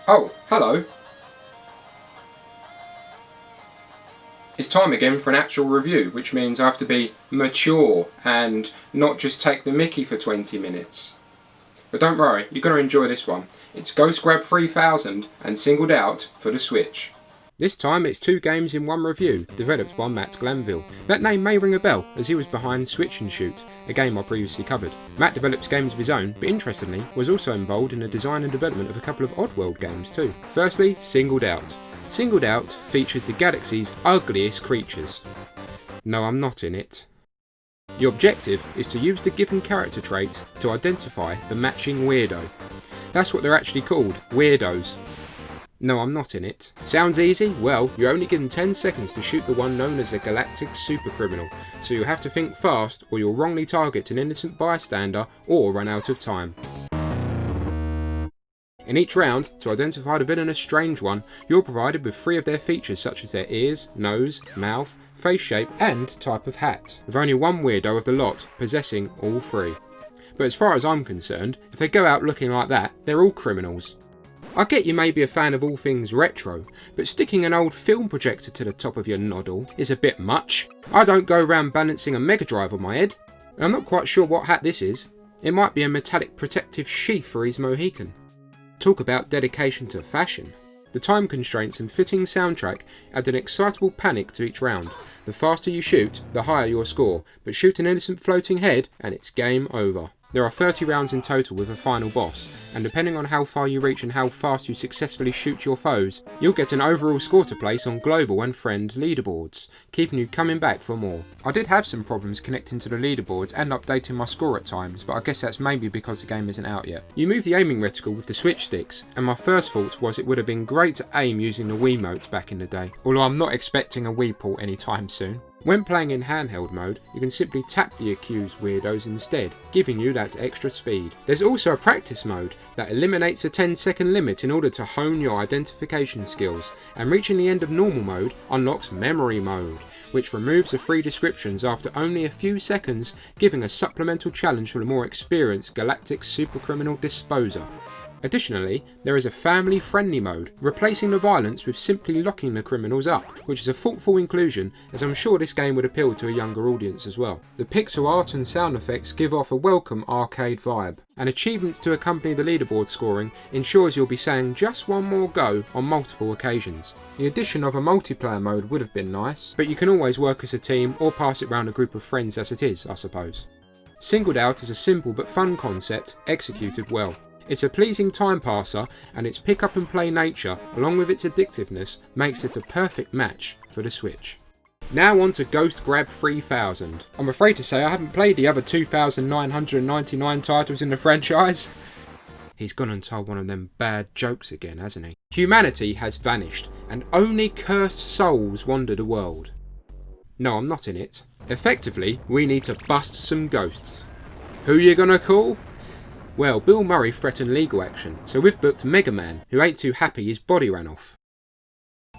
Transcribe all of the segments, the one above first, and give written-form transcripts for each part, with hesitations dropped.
Oh, hello. It's time again for an actual review, which means I have to be mature and not just take the mickey for 20 minutes. But don't worry, you're going to enjoy this one. It's Ghost Grab 3000 and singled out for the Switch. This time it's 2 games in 1 review, developed by Matt Glanville. That name may ring a bell, as he was behind Switch and Shoot, a game I previously covered. Matt develops games of his own, but interestingly was also involved in the design and development of a couple of Oddworld games too. Firstly, Singled Out. Singled Out features the galaxy's ugliest creatures. No, I'm not in it. Your objective is to use the given character traits to identify the matching weirdo. That's what they're actually called, weirdos. No, I'm not in it. Sounds easy? Well, you're only given 10 seconds to shoot the one known as a galactic supercriminal, so you'll have to think fast or you'll wrongly target an innocent bystander or run out of time. In each round, to identify the villainous strange one, you're provided with 3 of their features such as their ears, nose, mouth, face shape and type of hat, with only one weirdo of the lot possessing all 3. But as far as I'm concerned, if they go out looking like that, they're all criminals. I get you may be a fan of all things retro, but sticking an old film projector to the top of your noddle is a bit much. I don't go around balancing a Mega Drive on my head, and I'm not quite sure what hat this is. It might be a metallic protective sheath for his Mohican. Talk about dedication to fashion. The time constraints and fitting soundtrack add an excitable panic to each round. The faster you shoot, the higher your score, but shoot an innocent floating head and it's game over. There are 30 rounds in total with a final boss, and depending on how far you reach and how fast you successfully shoot your foes, you'll get an overall score to place on global and friend leaderboards, keeping you coming back for more. I did have some problems connecting to the leaderboards and updating my score at times, but I guess that's maybe because the game isn't out yet. You move the aiming reticle with the switch sticks, and my first thought was it would have been great to aim using the Wiimotes back in the day, although I'm not expecting a Wii port anytime soon. When playing in handheld mode, you can simply tap the accused weirdos instead, giving you that extra speed. There's also a practice mode that eliminates the 10-second limit in order to hone your identification skills, and reaching the end of normal mode unlocks memory mode, which removes the 3 descriptions after only a few seconds, giving a supplemental challenge for the more experienced galactic supercriminal disposer. Additionally, there is a family-friendly mode, replacing the violence with simply locking the criminals up, which is a thoughtful inclusion as I'm sure this game would appeal to a younger audience as well. The pixel art and sound effects give off a welcome arcade vibe, and achievements to accompany the leaderboard scoring ensures you'll be saying just one more go on multiple occasions. The addition of a multiplayer mode would have been nice, but you can always work as a team or pass it round a group of friends as it is, I suppose. Singled Out is a simple but fun concept, executed well. It's a pleasing time passer, and its pick up and play nature, along with its addictiveness, makes it a perfect match for the Switch. Now on to Ghost Grab 3000. I'm afraid to say I haven't played the other 2,999 titles in the franchise. He's gone and told one of them bad jokes again, hasn't he? Humanity has vanished, and only cursed souls wander the world. No, I'm not in it. Effectively, we need to bust some ghosts. Who you gonna call? Well, Bill Murray threatened legal action, so we've booked Mega Man, who ain't too happy his body ran off.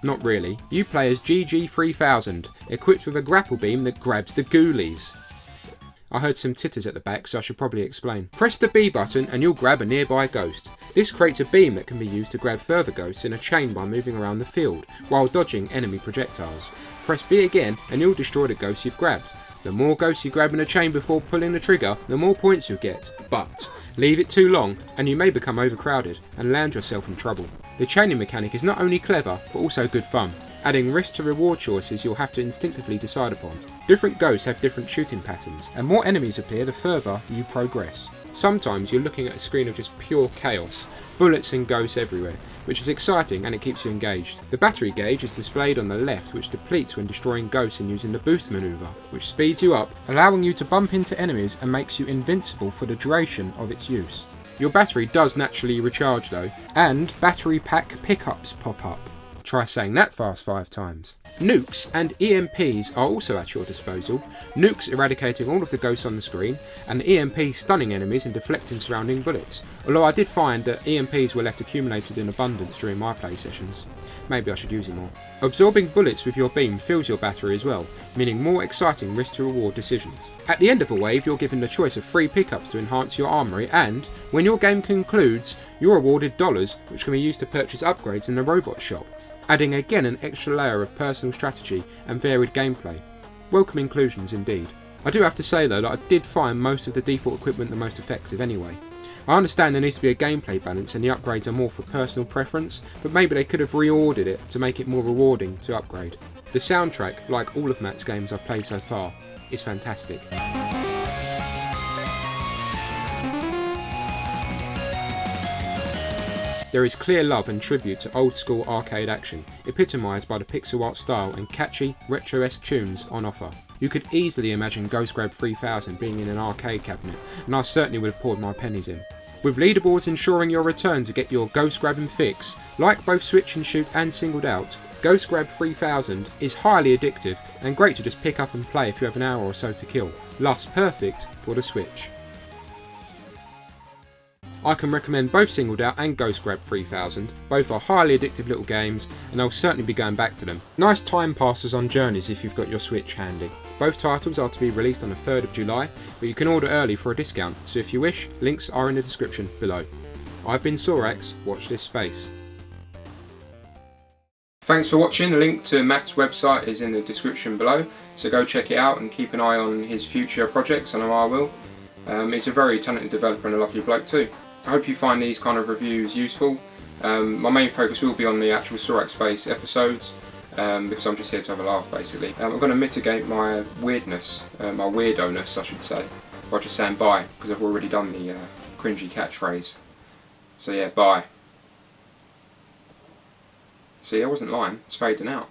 Not really. You play as GG3000, equipped with a grapple beam that grabs the ghoulies. I heard some titters at the back, so I should probably explain. Press the B button and you'll grab a nearby ghost. This creates a beam that can be used to grab further ghosts in a chain by moving around the field, while dodging enemy projectiles. Press B again and you'll destroy the ghosts you've grabbed. The more ghosts you grab in a chain before pulling the trigger, the more points you get. But leave it too long and you may become overcrowded and land yourself in trouble. The chaining mechanic is not only clever, but also good fun, adding risk to reward choices you'll have to instinctively decide upon. Different ghosts have different shooting patterns, and more enemies appear the further you progress. Sometimes you're looking at a screen of just pure chaos, bullets and ghosts everywhere, which is exciting and it keeps you engaged. The battery gauge is displayed on the left, which depletes when destroying ghosts and using the boost maneuver, which speeds you up, allowing you to bump into enemies and makes you invincible for the duration of its use. Your battery does naturally recharge though, and battery pack pickups pop up. try saying that fast 5 times. Nukes and EMPs are also at your disposal. Nukes eradicating all of the ghosts on the screen, and EMP stunning enemies and deflecting surrounding bullets. Although I did find that EMPs were left accumulated in abundance during my play sessions. Maybe I should use it more. Absorbing bullets with your beam fills your battery as well, meaning more exciting risk to reward decisions. At the end of a wave, you're given the choice of 3 pickups to enhance your armory, and when your game concludes, you're awarded dollars which can be used to purchase upgrades in the robot shop, adding again an extra layer of personal strategy and varied gameplay. Welcome inclusions indeed. I do have to say though that I did find most of the default equipment the most effective anyway. I understand there needs to be a gameplay balance and the upgrades are more for personal preference, but maybe they could have reordered it to make it more rewarding to upgrade. The soundtrack, like all of Matt's games I've played so far, is fantastic. There is clear love and tribute to old school arcade action, epitomised by the pixel art style and catchy, retro-esque tunes on offer. You could easily imagine Ghost Grab 3000 being in an arcade cabinet, and I certainly would have poured my pennies in. With leaderboards ensuring your return to get your Ghost Grabbing fix, like both Switch and Shoot and Singled Out, Ghost Grab 3000 is highly addictive and great to just pick up and play if you have an hour or so to kill, thus perfect for the Switch. I can recommend both Singled Out and Ghost Grab 3000, both are highly addictive little games and I'll certainly be going back to them. Nice time passers on journeys if you've got your Switch handy. Both titles are to be released on the 3rd of July, but you can order early for a discount, so if you wish, links are in the description below. I've been Sorax, watch this space. Thanks for watching. The link to Matt's website is in the description below, so go check it out and keep an eye on his future projects. I know I will. He's a very talented developer and a lovely bloke too. I hope you find these kind of reviews useful. My main focus will be on the actual Sorax based episodes, because I'm just here to have a laugh basically. I'm going to mitigate my weirdness, my weirdo-ness I should say, by just saying bye, because I've already done the cringy catchphrase. So yeah, bye. See, I wasn't lying, it's fading out.